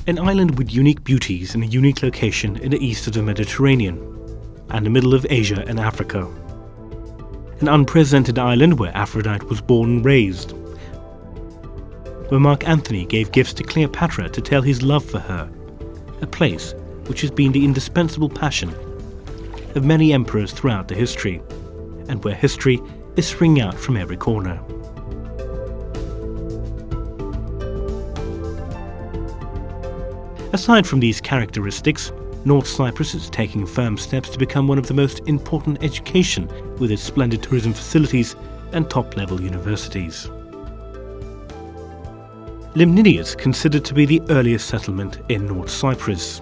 an island with unique beauties in a unique location in the east of the Mediterranean and the middle of Asia and Africa. An unprecedented island where Aphrodite was born and raised, where Mark Antony gave gifts to Cleopatra to tell his love for her, a place which has been the indispensable passion of many emperors throughout the history, and where history is springing out from every corner. Aside from these characteristics, North Cyprus is taking firm steps to become one of the most important education with its splendid tourism facilities and top-level universities. Limnidi is considered to be the earliest settlement in North Cyprus.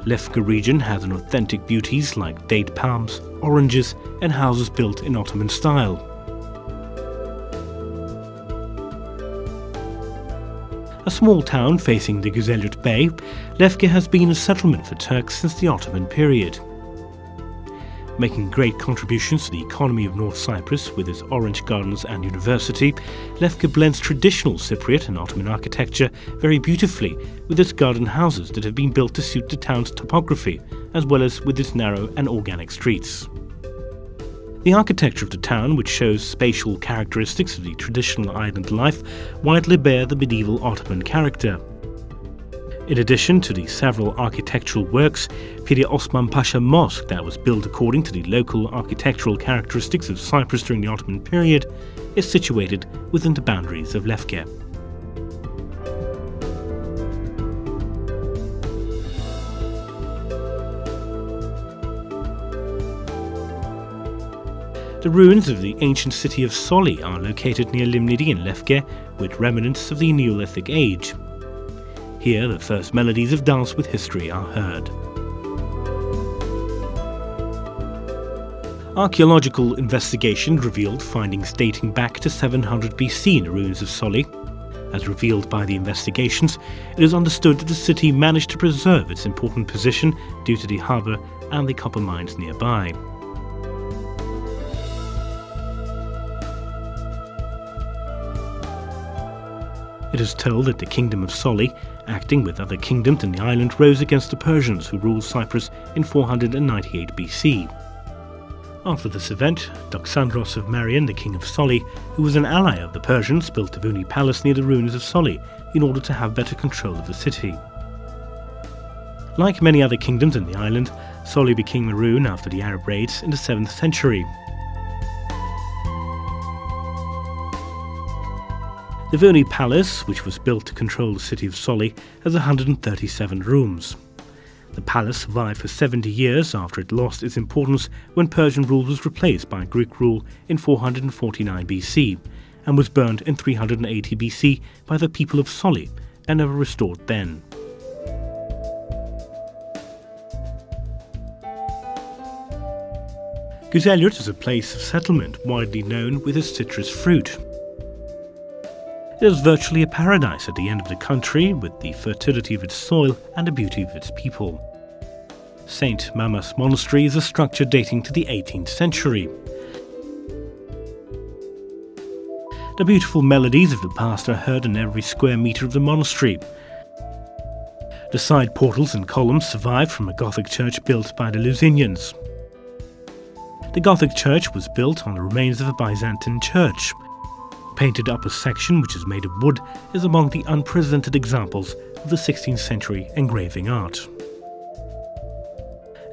Lefke region has an authentic beauties like date palms, oranges and houses built in Ottoman style. A small town facing the Güzelyurt Bay, Lefke has been a settlement for Turks since the Ottoman period. Making great contributions to the economy of North Cyprus with its orange gardens and university, Lefke blends traditional Cypriot and Ottoman architecture very beautifully with its garden houses that have been built to suit the town's topography, as well as with its narrow and organic streets. The architecture of the town, which shows spatial characteristics of the traditional island life, widely bear the medieval Ottoman character. In addition to the several architectural works, Piri Osman Pasha Mosque, that was built according to the local architectural characteristics of Cyprus during the Ottoman period, is situated within the boundaries of Lefke. The ruins of the ancient city of Soli are located near Limnidi in Lefke, with remnants of the Neolithic age. Here the first melodies of dance with history are heard. Archaeological investigation revealed findings dating back to 700 BC in the ruins of Soli. As revealed by the investigations, it is understood that the city managed to preserve its important position due to the harbour and the copper mines nearby. It is told that the kingdom of Soli, acting with other kingdoms in the island, rose against the Persians who ruled Cyprus in 498 BC. After this event, Doxandros of Marion, the king of Soli, who was an ally of the Persians, built the Venetian Palace near the ruins of Soli in order to have better control of the city. Like many other kingdoms in the island, Soli became a ruin after the Arab raids in the 7th century. The Venetian Palace, which was built to control the city of Soli, has 137 rooms. The palace survived for 70 years after it lost its importance when Persian rule was replaced by Greek rule in 449 BC, and was burned in 380 BC by the people of Soli, and never restored then. Güzelyurt is a place of settlement widely known with its citrus fruit. It is virtually a paradise at the end of the country, with the fertility of its soil and the beauty of its people. St. Mamas Monastery is a structure dating to the 18th century. The beautiful melodies of the past are heard in every square metre of the monastery. The side portals and columns survived from a Gothic church built by the Lusinians. The Gothic church was built on the remains of a Byzantine church. Painted upper section, which is made of wood, is among the unprecedented examples of the 16th century engraving art.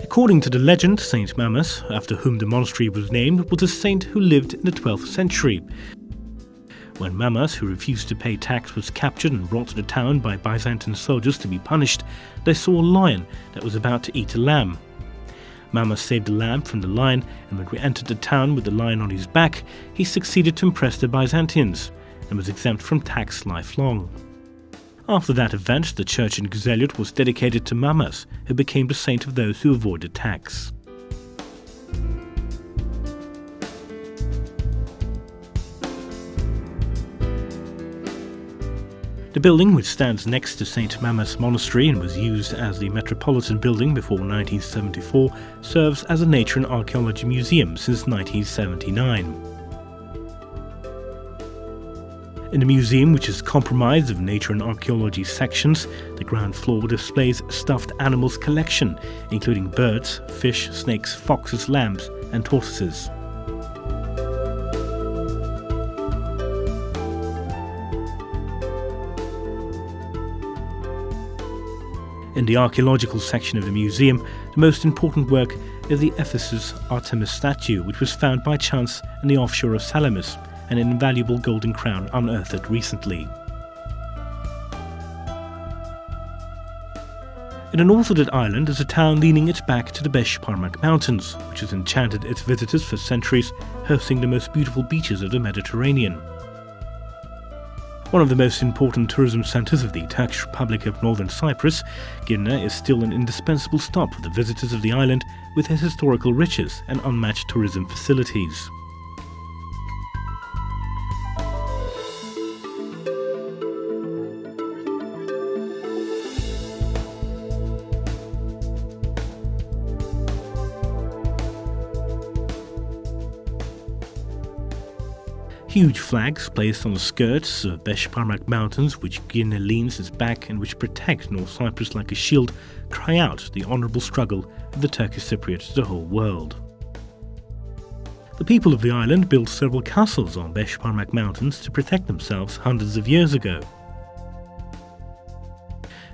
According to the legend, Saint Mamas, after whom the monastery was named, was a saint who lived in the 12th century. When Mamas, who refused to pay tax, was captured and brought to the town by Byzantine soldiers to be punished, they saw a lion that was about to eat a lamb. Mamas saved the lamb from the lion, and when he entered the town with the lion on his back, he succeeded to impress the Byzantines, and was exempt from tax lifelong. After that event, the church in Güzelyurt was dedicated to Mamas, who became the saint of those who avoided tax. The building, which stands next to St. Mamas Monastery and was used as the Metropolitan Building before 1974, serves as a Nature and Archaeology Museum since 1979. In the museum, which is comprised of nature and archaeology sections, the ground floor displays a stuffed animals collection, including birds, fish, snakes, foxes, lambs, and tortoises. In the archaeological section of the museum, the most important work is the Ephesus Artemis statue, which was found by chance in the offshore of Salamis, and an invaluable golden crown unearthed recently. In the north of that island is a town leaning its back to the Beşparmak Mountains, which has enchanted its visitors for centuries, hosting the most beautiful beaches of the Mediterranean. One of the most important tourism centres of the Turkish Republic of Northern Cyprus, Girne is still an indispensable stop for the visitors of the island with its historical riches and unmatched tourism facilities. Huge flags placed on the skirts of Beşparmak Mountains, which Girne leans its back and which protect North Cyprus like a shield, cry out the honourable struggle of the Turkish Cypriots to the whole world. The people of the island built several castles on Beşparmak Mountains to protect themselves hundreds of years ago.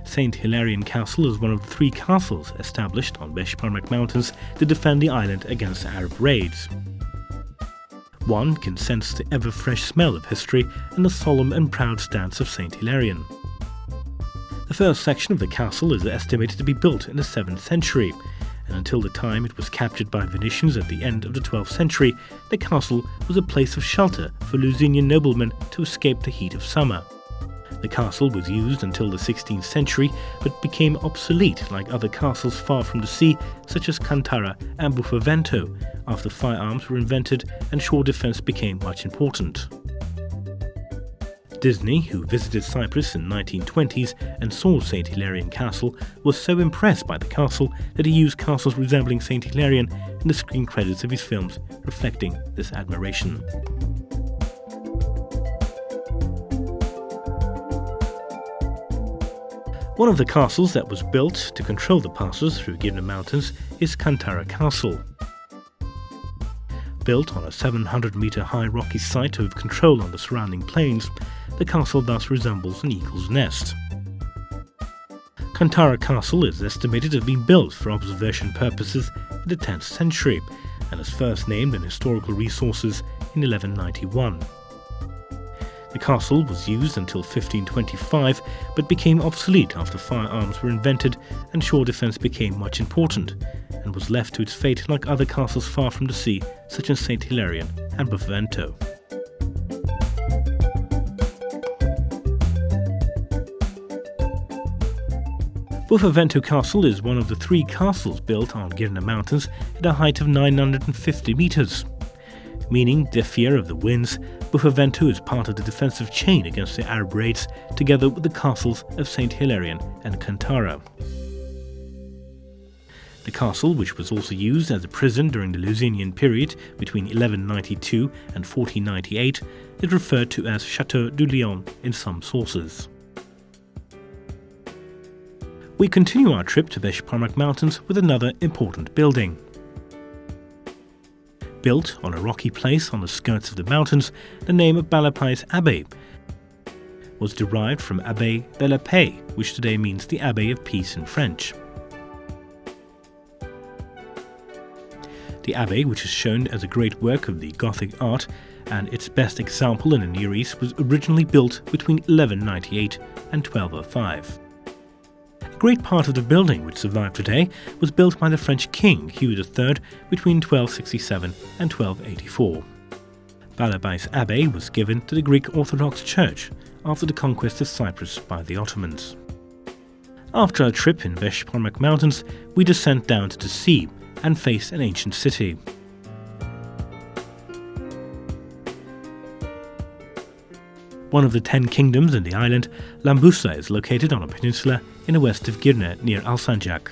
St. Hilarion Castle is one of the 3 castles established on Beşparmak Mountains to defend the island against Arab raids. One can sense the ever-fresh smell of history and the solemn and proud stance of St. Hilarion. The first section of the castle is estimated to be built in the 7th century, and until the time it was captured by Venetians at the end of the 12th century, the castle was a place of shelter for Lusinian noblemen to escape the heat of summer. The castle was used until the 16th century, but became obsolete like other castles far from the sea, such as Cantara and Buffavento, after firearms were invented and shore defence became much important. Disney, who visited Cyprus in the 1920s and saw St. Hilarion Castle, was so impressed by the castle that he used castles resembling St. Hilarion in the screen credits of his films, reflecting this admiration. One of the castles that was built to control the passes through Girne Mountains is Cantara Castle. Built on a 700-metre high rocky site to have control on the surrounding plains, the castle thus resembles an eagle's nest. Cantara Castle is estimated to have been built for observation purposes in the 10th century and is first named in historical resources in 1191. The castle was used until 1525, but became obsolete after firearms were invented and shore defence became much important, and was left to its fate like other castles far from the sea, such as St. Hilarion and Buffavento. Buffavento Castle is one of the 3 castles built on Girne Mountains at a height of 950 metres. Meaning the fear of the winds, Buffavento is part of the defensive chain against the Arab raids, together with the castles of St. Hilarion and Cantara. The castle, which was also used as a prison during the Lusinian period between 1192 and 1498, is referred to as Château du Lion in some sources. We continue our trip to Beşparmak Mountains with another important building. Built on a rocky place on the skirts of the mountains, the name of Balapais Abbey was derived from Abbé de la Paix, which today means the Abbey of Peace in French. The abbey, which is shown as a great work of the Gothic art and its best example in the Near East, was originally built between 1198 and 1205. A great part of the building, which survived today, was built by the French king Hugh III between 1267 and 1284. Balapais Abbey was given to the Greek Orthodox Church after the conquest of Cyprus by the Ottomans. After our trip in Beşparmak Mountains, we descend down to the sea and face an ancient city. One of the 10 kingdoms in the island, Lambusa is located on a peninsula in the west of Girne near Alsancak.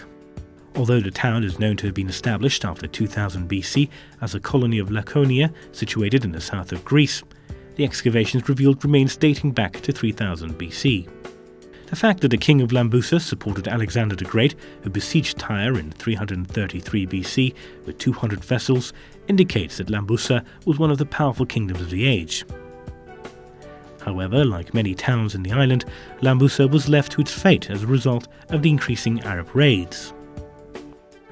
Although the town is known to have been established after 2000 BC as a colony of Laconia situated in the south of Greece, The excavations revealed remains dating back to 3000 BC. The fact that the king of Lambusa supported Alexander the Great, who besieged Tyre in 333 BC with 200 vessels, indicates that Lambusa was one of the powerful kingdoms of the age. However, like many towns in the island, Lambusa was left to its fate as a result of the increasing Arab raids.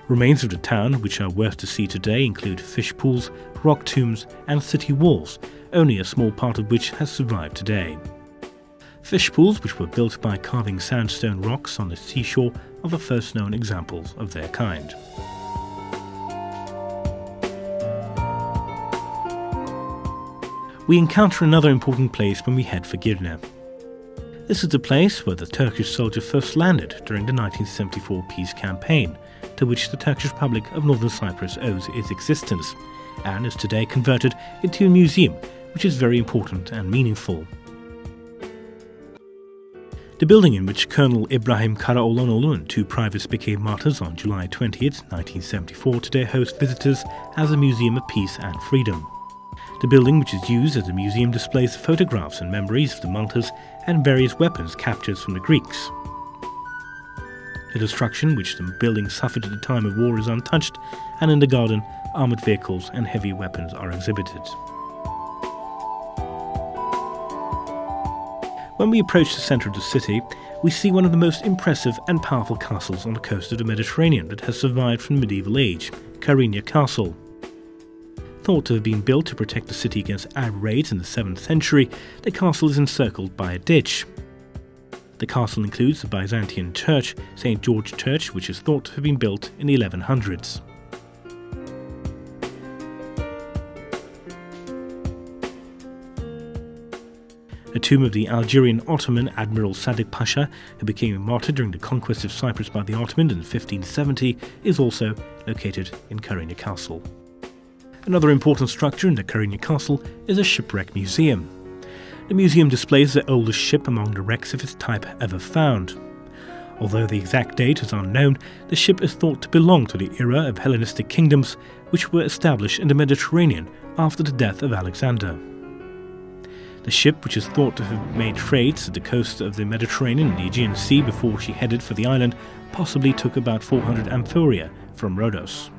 Remains of the town, which are worth to see today, include fish pools, rock tombs and city walls, only a small part of which has survived today. Fish pools, which were built by carving sandstone rocks on the seashore, are the first known examples of their kind. We encounter another important place when we head for Girne. This is the place where the Turkish soldier first landed during the 1974 peace campaign, to which the Turkish Republic of Northern Cyprus owes its existence, and is today converted into a museum, which is very important and meaningful. The building in which Colonel Ibrahim Karaoğlanoğlu and two privates became martyrs on July 20, 1974, today hosts visitors as a museum of peace and freedom. The building, which is used as a museum, displays photographs and memories of the martyrs and various weapons captured from the Greeks. The destruction which the building suffered at the time of war is untouched, and in the garden, armoured vehicles and heavy weapons are exhibited. When we approach the centre of the city, we see one of the most impressive and powerful castles on the coast of the Mediterranean that has survived from the medieval age, Karinya Castle. Thought to have been built to protect the city against Arab raids in the 7th century, the castle is encircled by a ditch. The castle includes the Byzantine church, St. George Church, which is thought to have been built in the 1100s. The tomb of the Algerian Ottoman Admiral Sadik Pasha, who became a martyr during the conquest of Cyprus by the Ottomans in 1570, is also located in Karinya Castle. Another important structure in the Karinya Castle is a Shipwreck Museum. The museum displays the oldest ship among the wrecks of its type ever found. Although the exact date is unknown, the ship is thought to belong to the era of Hellenistic kingdoms which were established in the Mediterranean after the death of Alexander. The ship, which is thought to have made trades at the coast of the Mediterranean and the Aegean Sea before she headed for the island, possibly took about 400 amphoria from Rhodos.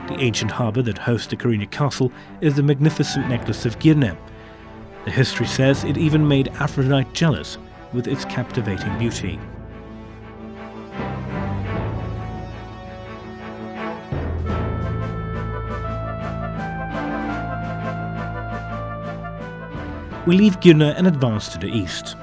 The ancient harbour that hosts the Karinya Castle is the magnificent necklace of Girne. The history says it even made Aphrodite jealous with its captivating beauty. We leave Girne and advance to the east.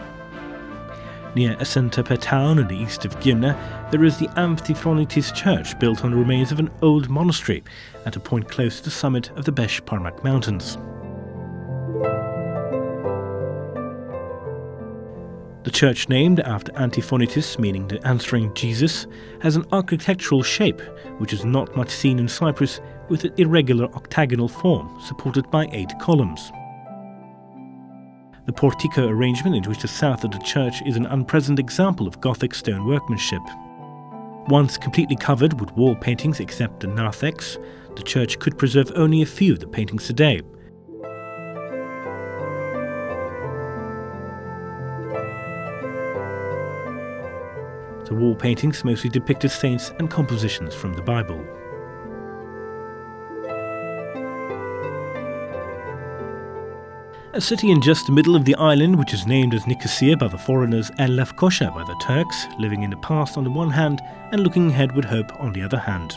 Near Esentepe town in the east of Girne, there is the Amphithronitis Church, built on the remains of an old monastery at a point close to the summit of the Beş Parmak Mountains. The church, named after Antiphonitis, meaning the answering Jesus, has an architectural shape which is not much seen in Cyprus, with an irregular octagonal form supported by 8 columns. The portico arrangement, in which the south of the church is an unprecedented example of Gothic stone workmanship. Once completely covered with wall paintings except the narthex, the church could preserve only a few of the paintings today. The wall paintings mostly depicted saints and compositions from the Bible. A city in just the middle of the island, which is named as Nicosia by the foreigners and Lefkoşa by the Turks, living in the past on the one hand and looking ahead with hope on the other hand.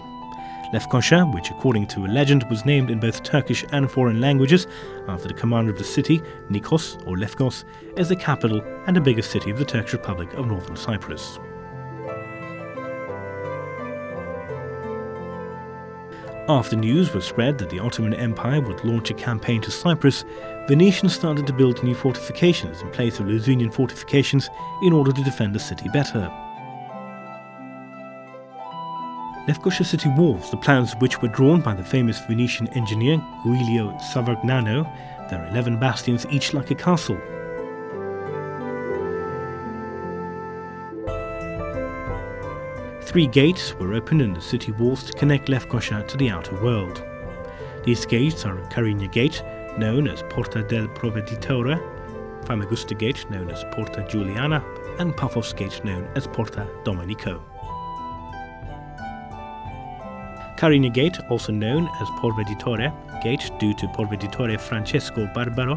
Lefkoşa, which according to a legend was named in both Turkish and foreign languages after the commander of the city, Nikos or Lefkos, is the capital and the biggest city of the Turkish Republic of Northern Cyprus. After news was spread that the Ottoman Empire would launch a campaign to Cyprus, Venetians started to build new fortifications in place of Lusinian fortifications in order to defend the city better. Lefkoşa city walls, the plans of which were drawn by the famous Venetian engineer Giulio Savignano, there are 11 bastions, each like a castle. 3 gates were opened in the city walls to connect Lefkoşa to the outer world. These gates are Carina Gate, known as Porta del Provveditore, Famagusta Gate, known as Porta Giuliana, and Paphos Gate, known as Porta Domenico. Carina Gate, also known as Provveditore Gate due to Provveditore Francesco Barbaro,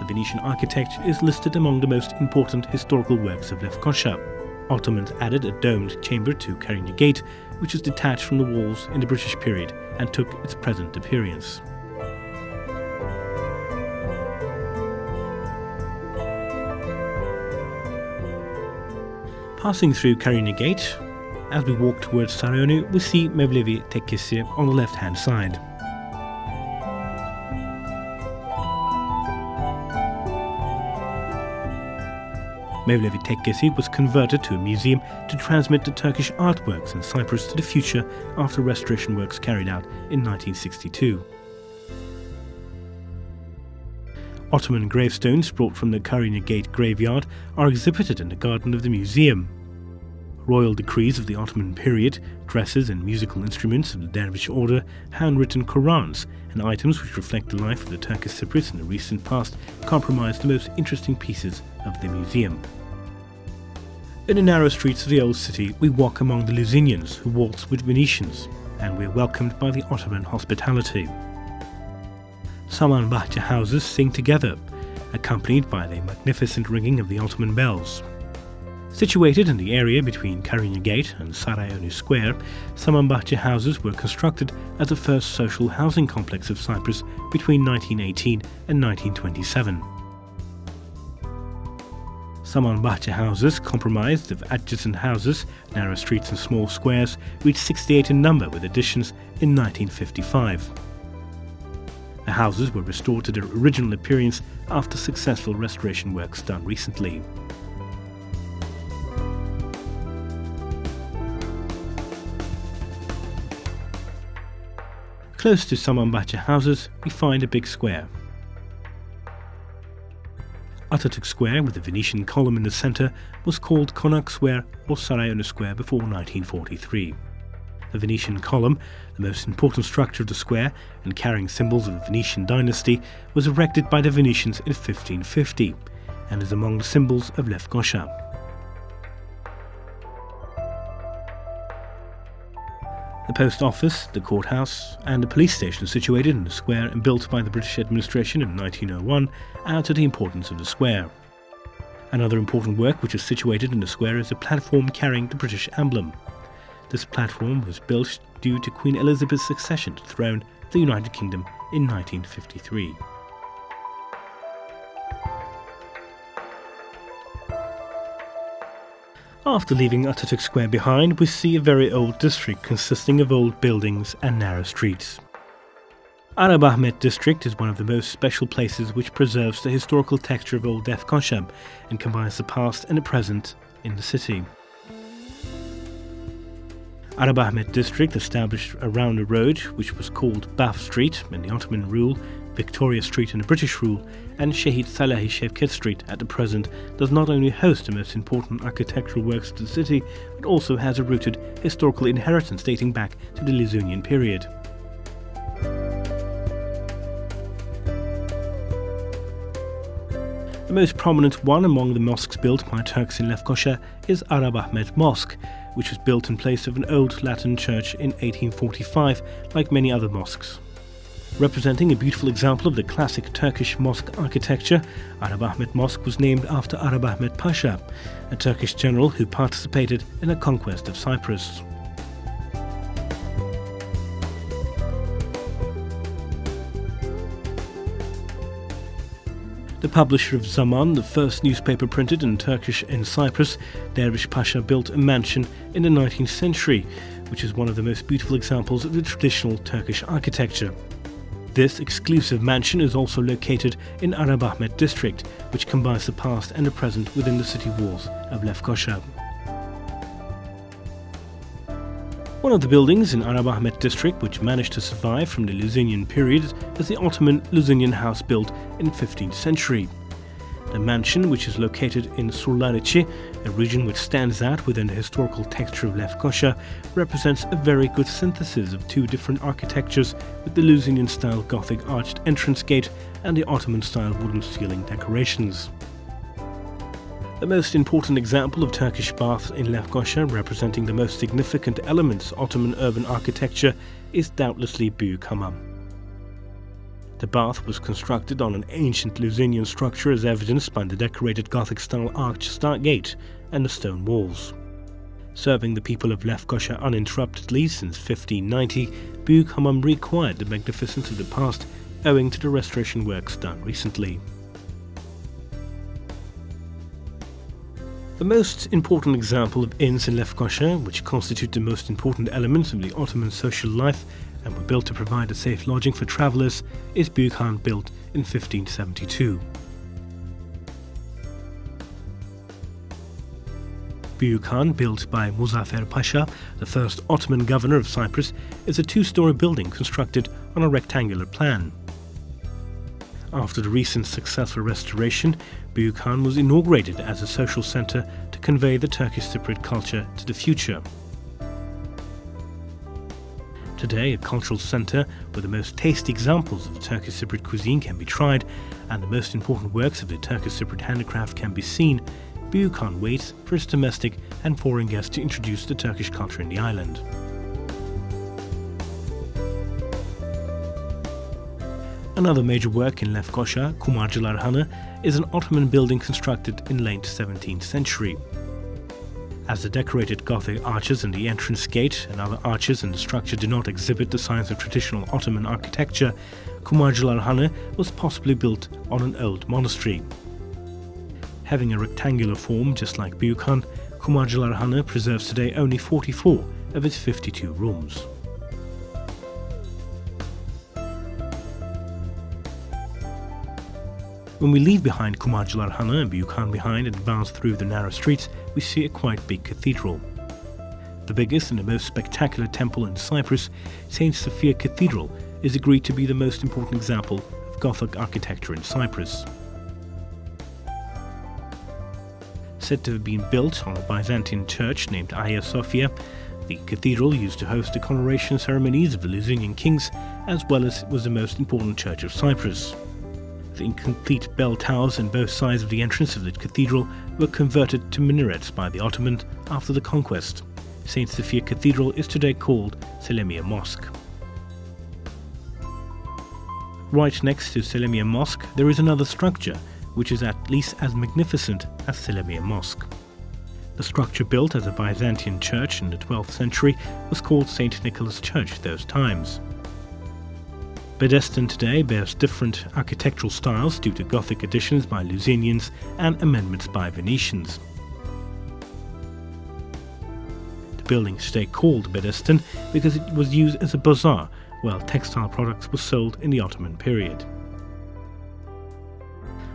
the Venetian architect, is listed among the most important historical works of Lefkoşa. Ottomans added a domed chamber to Carina Gate, which was detached from the walls in the British period and took its present appearance. Passing through Carina Gate, as we walk towards Sarayonu, we see Mevlevi Tekkesi on the left-hand side. Mevlevi Tekkesi was converted to a museum to transmit the Turkish artworks in Cyprus to the future after restoration works carried out in 1962. Ottoman gravestones brought from the Carina Gate graveyard are exhibited in the garden of the museum. Royal decrees of the Ottoman period, dresses and musical instruments of the Dervish order, handwritten Qurans, and items which reflect the life of the Turkish Cypriots in the recent past comprise the most interesting pieces of the museum. In the narrow streets of the old city, we walk among the Lusinians who waltz with Venetians, and we are welcomed by the Ottoman hospitality. Samanbahçe houses sing together, accompanied by the magnificent ringing of the Ottoman bells. Situated in the area between Carina Gate and Sarayonu Square, Samanbahçe houses were constructed as the first social housing complex of Cyprus between 1918 and 1927. Samanbahçe houses, comprised of adjacent houses, narrow streets and small squares, reached 68 in number with additions in 1955. The houses were restored to their original appearance after successful restoration works done recently. Close to Samanbahçe houses, we find a big square. Atatürk Square, with the Venetian column in the centre, was called Konak Square or Sarayonu Square before 1943. The Venetian column, the most important structure of the square and carrying symbols of the Venetian dynasty, was erected by the Venetians in 1550 and is among the symbols of Lefkoşa. The post office, the courthouse and the police station situated in the square and built by the British administration in 1901 add to the importance of the square. Another important work which is situated in the square is a platform carrying the British emblem. This platform was built due to Queen Elizabeth's succession to the throne of the United Kingdom in 1953. After leaving Atatürk Square behind, we see a very old district consisting of old buildings and narrow streets. Arabahmet district is one of the most special places which preserves the historical texture of old Lefkoşa and combines the past and the present in the city. Arabahmet district, established around a road which was called Bath Street in the Ottoman rule, Victoria Street in the British rule, and Şehit Salahi Şevket Street at the present, does not only host the most important architectural works of the city, but also has a rooted historical inheritance dating back to the Lusinian period. The most prominent one among the mosques built by Turks in Lefkoşa is Arabahmet Mosque, which was built in place of an old Latin church in 1845, like many other mosques. Representing a beautiful example of the classic Turkish mosque architecture, Arabahmet Mosque was named after Arabahmet Pasha, a Turkish general who participated in the conquest of Cyprus. The publisher of Zaman, the first newspaper printed in Turkish in Cyprus, Derviş Pasha built a mansion in the 19th century, which is one of the most beautiful examples of the traditional Turkish architecture. This exclusive mansion is also located in Arabahmet district, which combines the past and the present within the city walls of Lefkoşa. One of the buildings in Arabahmet district which managed to survive from the Lusinian period is the Ottoman Lusinian house built in the 15th century. The mansion, which is located in Surlareci, a region which stands out within the historical texture of Lefkoşa, represents a very good synthesis of two different architectures, with the Lusinian-style Gothic arched entrance gate and the Ottoman-style wooden ceiling decorations. The most important example of Turkish baths in Lefkoşa, representing the most significant elements of Ottoman urban architecture, is doubtlessly Büyük Hamam. The bath was constructed on an ancient Lusinian structure, as evidenced by the decorated Gothic-style arched star gate and the stone walls. Serving the people of Lefkoşa uninterruptedly since 1590, Büyük Hamam reacquired the magnificence of the past, owing to the restoration works done recently. The most important example of inns in Lefkoşa, which constitute the most important elements of the Ottoman social life and were built to provide a safe lodging for travellers, is Büyük Han, built in 1572. Büyük Han, built by Muzaffer Pasha, the first Ottoman governor of Cyprus, is a two-storey building constructed on a rectangular plan. After the recent successful restoration, Büyük Han was inaugurated as a social centre to convey the Turkish Cypriot culture to the future. Today, a cultural centre where the most tasty examples of Turkish Cypriot cuisine can be tried and the most important works of the Turkish Cypriot handicraft can be seen, Büyük Han waits for its domestic and foreign guests to introduce the Turkish culture in the island. Another major work in Lefkoşa, Kumarcılar Hanı, is an Ottoman building constructed in late 17th century. As the decorated Gothic arches in the entrance gate and other arches in the structure do not exhibit the signs of traditional Ottoman architecture, Kumarcılar Hanı was possibly built on an old monastery. Having a rectangular form just like Büyük Han, Kumarcılar Hanı preserves today only 44 of its 52 rooms. When we leave behind Kumarcılar Hanı and Büyük Han behind and advance through the narrow streets, we see a quite big cathedral. The biggest and the most spectacular temple in Cyprus, St. Sophia Cathedral, is agreed to be the most important example of Gothic architecture in Cyprus. Said to have been built on a Byzantine church named Hagia Sophia, the cathedral used to host the coronation ceremonies of the Lusinian kings, as well as it was the most important church of Cyprus. The incomplete bell towers on both sides of the entrance of the cathedral were converted to minarets by the Ottomans after the conquest. St. Sophia Cathedral is today called Selenium Mosque. Right next to Selenium Mosque there is another structure which is at least as magnificent as Selenium Mosque. The structure, built as a Byzantine church in the 12th century, was called St. Nicholas Church those times. BEDENİP today bears different architectural styles due to Gothic additions by Lusinians and amendments by Venetians. The building is today called BEDENİP because it was used as a bazaar while textile products were sold in the Ottoman period.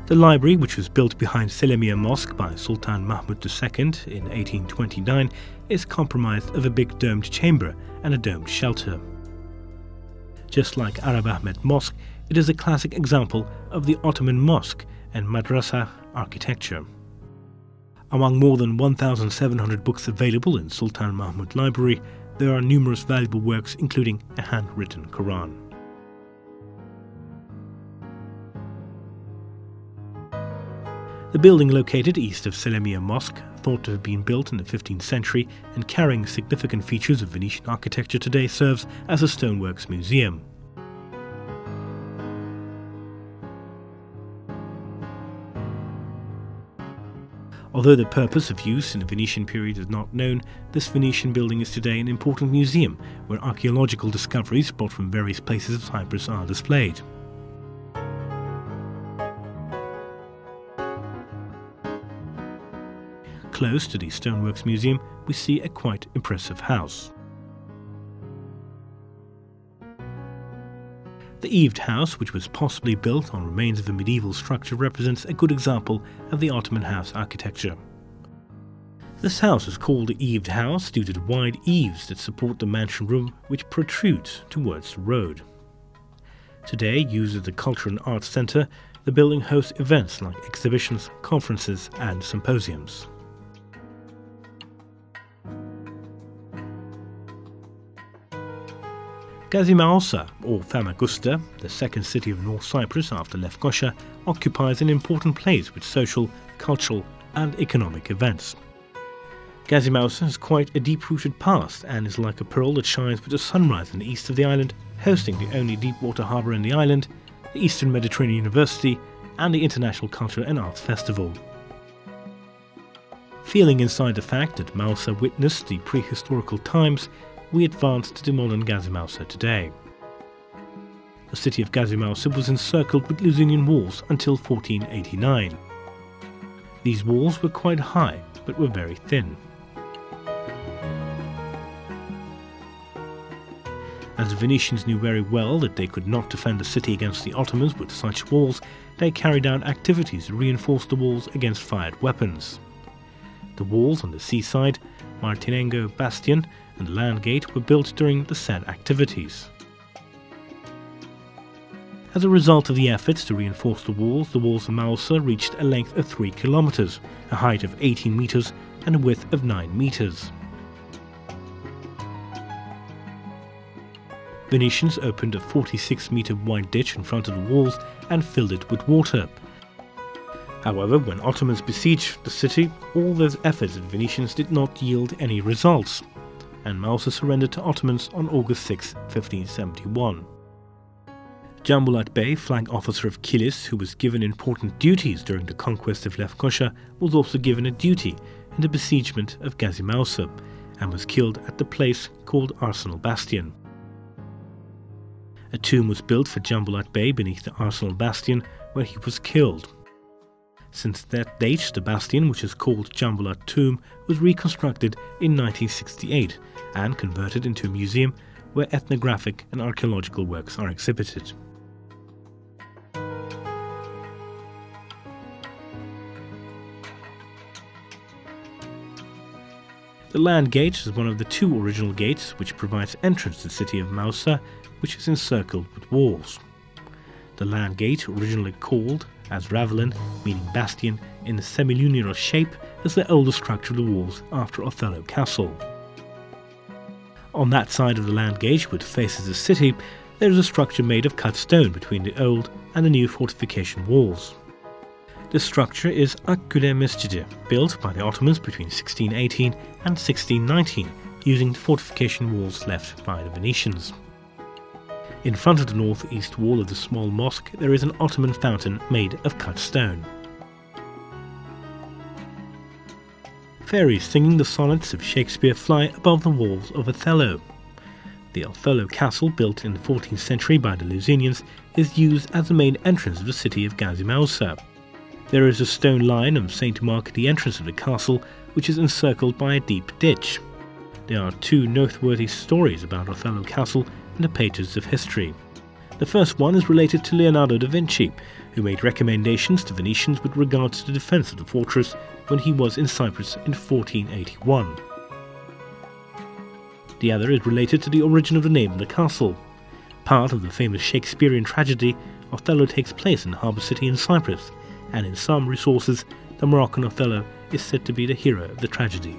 The library, which was built behind Selenium Mosque by Sultan Mahmud II in 1829, is comprised of a big domed chamber and a domed shelter. Just like Arab Ahmet Mosque, it is a classic example of the Ottoman mosque and madrasa architecture. Among more than 1,700 books available in Sultan Mahmud Library, there are numerous valuable works including a handwritten Quran. The building located east of Selenium Mosque, thought to have been built in the 15th century and carrying significant features of Venetian architecture, today serves as a stoneworks museum. Although the purpose of use in the Venetian period is not known, this Venetian building is today an important museum where archaeological discoveries brought from various places of Cyprus are displayed. Close to the Stoneworks Museum, we see a quite impressive house. The eaved house, which was possibly built on remains of a medieval structure, represents a good example of the Ottoman house architecture. This house is called the eaved house due to the wide eaves that support the mansion room, which protrude towards the road. Today used as a culture and arts centre, The building hosts events like exhibitions, conferences and symposiums. Gazimausa, or Famagusta, the second city of North Cyprus after Lefkoşa, occupies an important place with social, cultural and economic events. Gazimausa has quite a deep-rooted past and is like a pearl that shines with the sunrise in the east of the island, hosting the only deep-water harbour in the island, the Eastern Mediterranean University and the International Culture and Arts Festival. Feeling inside the fact that Mausa witnessed the prehistorical times, we advance to the modern Gazimausa today. The city of Gazimausa was encircled with Lusinian walls until 1489. These walls were quite high, but were very thin. As the Venetians knew very well that they could not defend the city against the Ottomans with such walls, they carried out activities to reinforce the walls against fired weapons. The walls on the seaside, Martinengo Bastion and the land gate were built during the said activities. As a result of the efforts to reinforce the walls of Mausa reached a length of 3 kilometers, a height of 18 meters and a width of 9 meters. Venetians opened a 46-meter wide ditch in front of the walls and filled it with water. However, when Ottomans besieged the city, all those efforts of Venetians did not yield any results, and Mausa surrendered to Ottomans on August 6, 1571. Canbulat Bey, flag officer of Kilis, who was given important duties during the conquest of Lefkoşa, was also given a duty in the besiegement of Gazimausa and was killed at the place called Arsenal Bastion. A tomb was built for Canbulat Bey beneath the Arsenal Bastion where he was killed. Since that date, the bastion, which is called Canbulat Tomb, was reconstructed in 1968 and converted into a museum where ethnographic and archaeological works are exhibited. The land gate is one of the 2 original gates which provides entrance to the city of Mausa, which is encircled with walls. The land gate, originally called as Ravelin, meaning bastion, in a semilunar shape, is the oldest structure of the walls after Othello Castle. On that side of the land gate, which faces the city, there is a structure made of cut stone between the old and the new fortification walls. This structure is Akkule Mescidi, built by the Ottomans between 1618 and 1619, using the fortification walls left by the Venetians. In front of the northeast wall of the small mosque, there is an Ottoman fountain made of cut stone. Fairies singing the sonnets of Shakespeare fly above the walls of Othello. The Othello Castle, built in the 14th century by the Lusinians, is used as the main entrance of the city of Gazimausa. There is a stone lion of St. Mark at the entrance of the castle, which is encircled by a deep ditch. There are 2 noteworthy stories about Othello Castle in the pages of history. The first one is related to Leonardo da Vinci, who made recommendations to Venetians with regards to the defense of the fortress when he was in Cyprus in 1481. The other is related to the origin of the name of the castle. Part of the famous Shakespearean tragedy, Othello takes place in the harbour city in Cyprus, and in some resources, the Moroccan Othello is said to be the hero of the tragedy.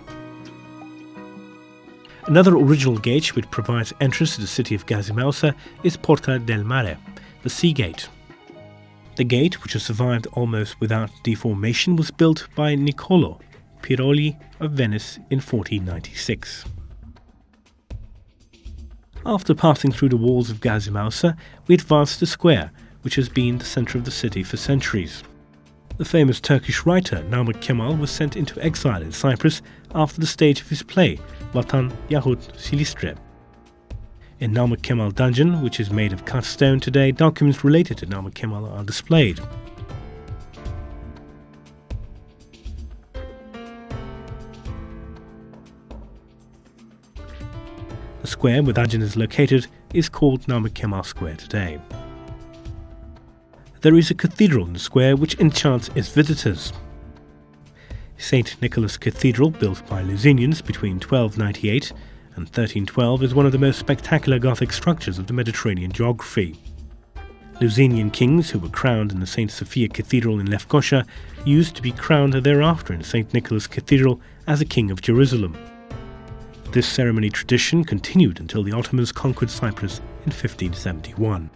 Another original gate which provides entrance to the city of Gazimausa is Porta del Mare, the sea gate. The gate, which has survived almost without deformation, was built by Niccolò Piroli of Venice in 1496. After passing through the walls of Gazimausa, we advance to the square, which has been the centre of the city for centuries. The famous Turkish writer Namık Kemal was sent into exile in Cyprus after the stage of his play Vatan Yahut Silistre. In Namık Kemal Dungeon, which is made of cut stone today, documents related to Namık Kemal are displayed. The square where the dungeon is located is called Namık Kemal Square today. There is a cathedral in the square which enchants its visitors. St. Nicholas Cathedral, built by Lusinians between 1298 and 1312, is one of the most spectacular Gothic structures of the Mediterranean geography. Lusanian kings who were crowned in the St. Sophia Cathedral in Lefkoşa used to be crowned thereafter in St. Nicholas Cathedral as a king of Jerusalem. This ceremony tradition continued until the Ottomans conquered Cyprus in 1571.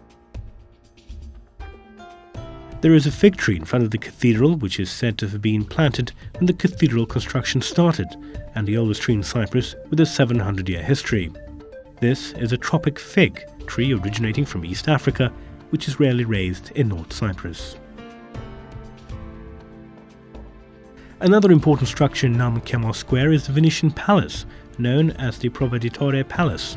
There is a fig tree in front of the cathedral which is said to have been planted when the cathedral construction started, and the oldest tree in Cyprus with a 700-year history. This is a tropic fig tree originating from East Africa, which is rarely raised in North Cyprus. Another important structure in Namık Kemal Square is the Venetian Palace, known as the Proveditore Palace.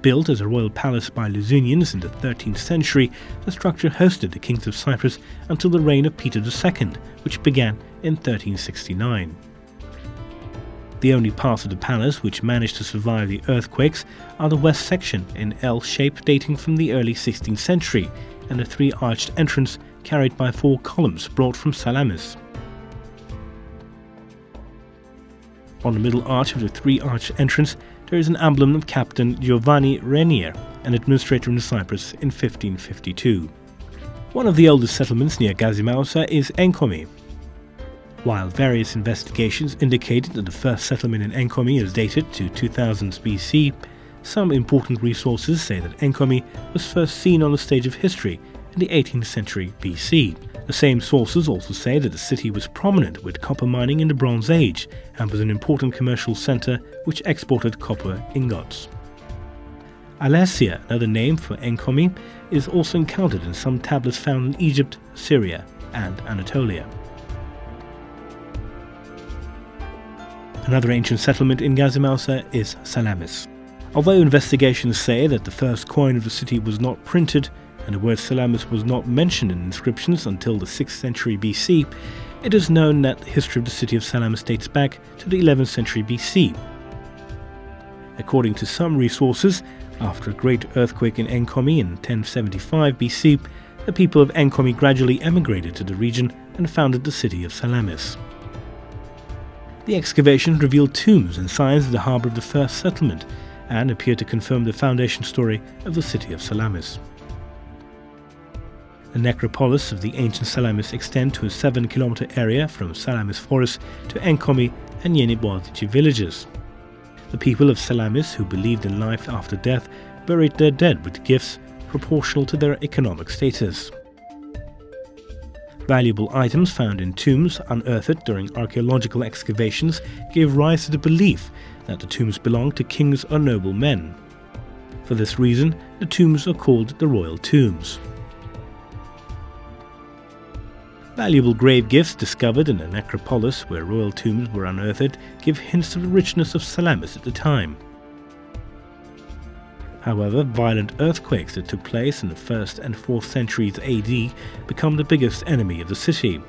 Built as a royal palace by Lusanians in the 13th century, the structure hosted the kings of Cyprus until the reign of Peter II, which began in 1369. The only parts of the palace which managed to survive the earthquakes are the west section in L shape dating from the early 16th century and a three-arched entrance carried by 4 columns brought from Salamis. On the middle arch of the three-arched entrance there is an emblem of Captain Giovanni Renier, an administrator in Cyprus in 1552. One of the oldest settlements near Gazimausa is Enkomi. While various investigations indicated that the first settlement in Enkomi is dated to 2000 BC, some important resources say that Enkomi was first seen on the stage of history in the 18th century BC. The same sources also say that the city was prominent with copper mining in the Bronze Age and was an important commercial centre which exported copper ingots. Alessia, another name for Enkomi, is also encountered in some tablets found in Egypt, Syria and Anatolia. Another ancient settlement in Gazimausa is Salamis. Although investigations say that the first coin of the city was not printed and the word Salamis was not mentioned in inscriptions until the 6th century BC, it is known that the history of the city of Salamis dates back to the 11th century BC. According to some resources, after a great earthquake in Enkomi in 1075 BC, the people of Enkomi gradually emigrated to the region and founded the city of Salamis. The excavation revealed tombs and signs of the harbour of the first settlement and appeared to confirm the foundation story of the city of Salamis. The necropolis of the ancient Salamis extend to a 7-kilometer area from Salamis Forest to Enkomi and Yeni villages. The people of Salamis who believed in life after death buried their dead with gifts proportional to their economic status. Valuable items found in tombs unearthed during archaeological excavations gave rise to the belief that the tombs belonged to kings or noble men. For this reason, the tombs are called the royal tombs. Valuable grave gifts discovered in the necropolis where royal tombs were unearthed give hints of the richness of Salamis at the time. However, violent earthquakes that took place in the 1st and 4th centuries AD become the biggest enemy of the city.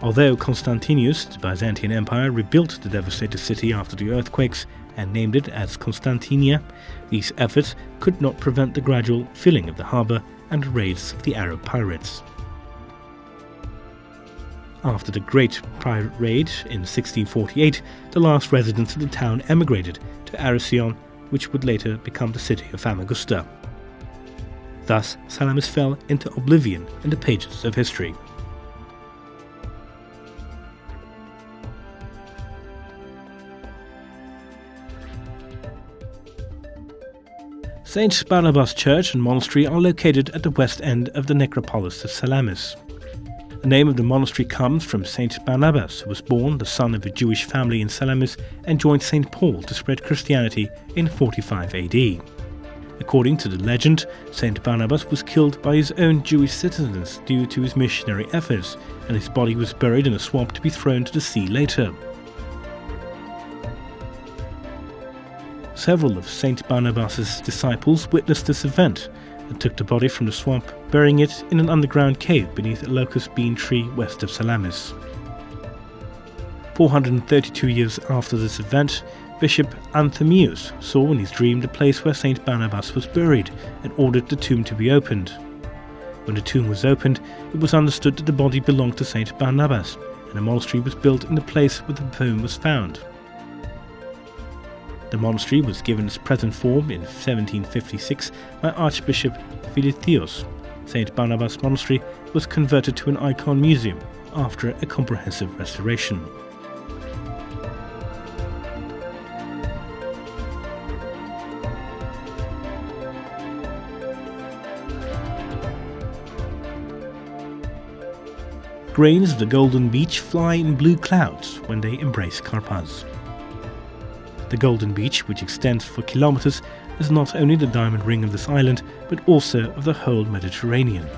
Although Constantius, the Byzantine Empire, rebuilt the devastated city after the earthquakes and named it as Constantinia, these efforts could not prevent the gradual filling of the harbour and raids of the Arab pirates. After the Great Pirate Raid in 1648, the last residents of the town emigrated to Aricyon, which would later become the city of Famagusta. Thus, Salamis fell into oblivion in the pages of history. St. Barnabas Church and Monastery are located at the west end of the necropolis of Salamis. The name of the monastery comes from St. Barnabas, who was born the son of a Jewish family in Salamis and joined St. Paul to spread Christianity in 45 AD. According to the legend, St. Barnabas was killed by his own Jewish citizens due to his missionary efforts, and his body was buried in a swamp to be thrown to the sea later. Several of St. Barnabas' disciples witnessed this event and took the body from the swamp, burying it in an underground cave beneath a locust bean tree west of Salamis. 432 years after this event, Bishop Anthemius saw in his dream the place where St. Barnabas was buried and ordered the tomb to be opened. When the tomb was opened, it was understood that the body belonged to St. Barnabas, and a monastery was built in the place where the tomb was found. The monastery was given its present form in 1756 by Archbishop Philotheos. St. Barnabas Monastery was converted to an icon museum after a comprehensive restoration. Grains of the Golden Beach fly in blue clouds when they embrace Karpaz. The Golden Beach, which extends for kilometers, is not only the diamond ring of this island, but also of the whole Mediterranean.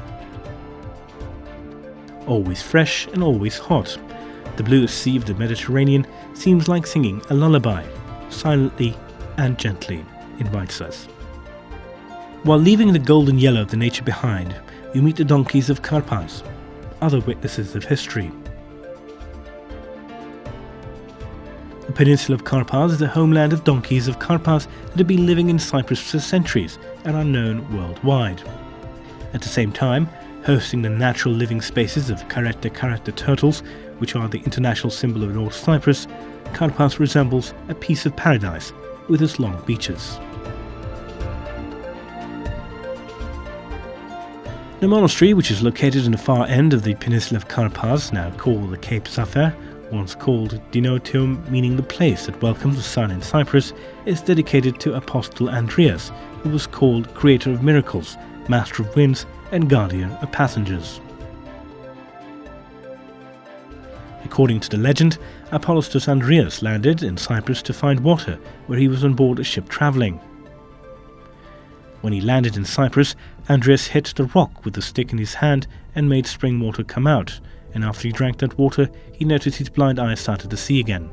Always fresh and always hot, the bluest sea of the Mediterranean seems like singing a lullaby, silently and gently invites us. While leaving the golden yellow of the nature behind, we meet the donkeys of Karpaz, other witnesses of history. The peninsula of Karpaz is the homeland of donkeys of Karpaz that have been living in Cyprus for centuries and are known worldwide. At the same time, hosting the natural living spaces of caretta turtles, which are the international symbol of North Cyprus, Karpaz resembles a piece of paradise with its long beaches. The monastery, which is located in the far end of the peninsula of Karpaz, now called the Cape Zafer, once called Dinotium, meaning the place that welcomes the sun in Cyprus, is dedicated to Apostle Andreas, who was called Creator of Miracles, Master of Winds, and Guardian of Passengers. According to the legend, Apostle Andreas landed in Cyprus to find water where he was on board a ship travelling. When he landed in Cyprus, Andreas hit the rock with a stick in his hand and made spring water come out, and after he drank that water, he noticed his blind eye started to see again.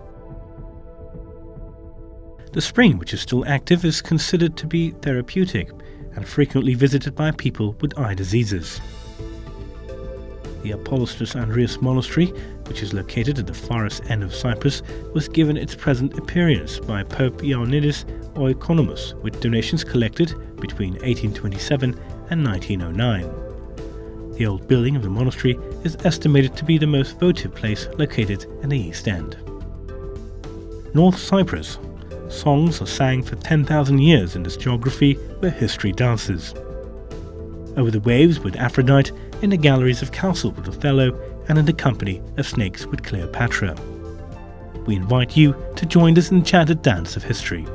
The spring, which is still active, is considered to be therapeutic and frequently visited by people with eye diseases. The Apollos Andreas Monastery, which is located at the farthest end of Cyprus, was given its present appearance by Pope Ioannidis Oikonomos with donations collected between 1827 and 1909. The old building of the monastery is estimated to be the most votive place located in the East End. North Cyprus. Songs are sang for 10,000 years in this geography where history dances. Over the waves with Aphrodite, in the galleries of Castle with Othello, and in the company of snakes with Cleopatra. We invite you to join this enchanted dance of history.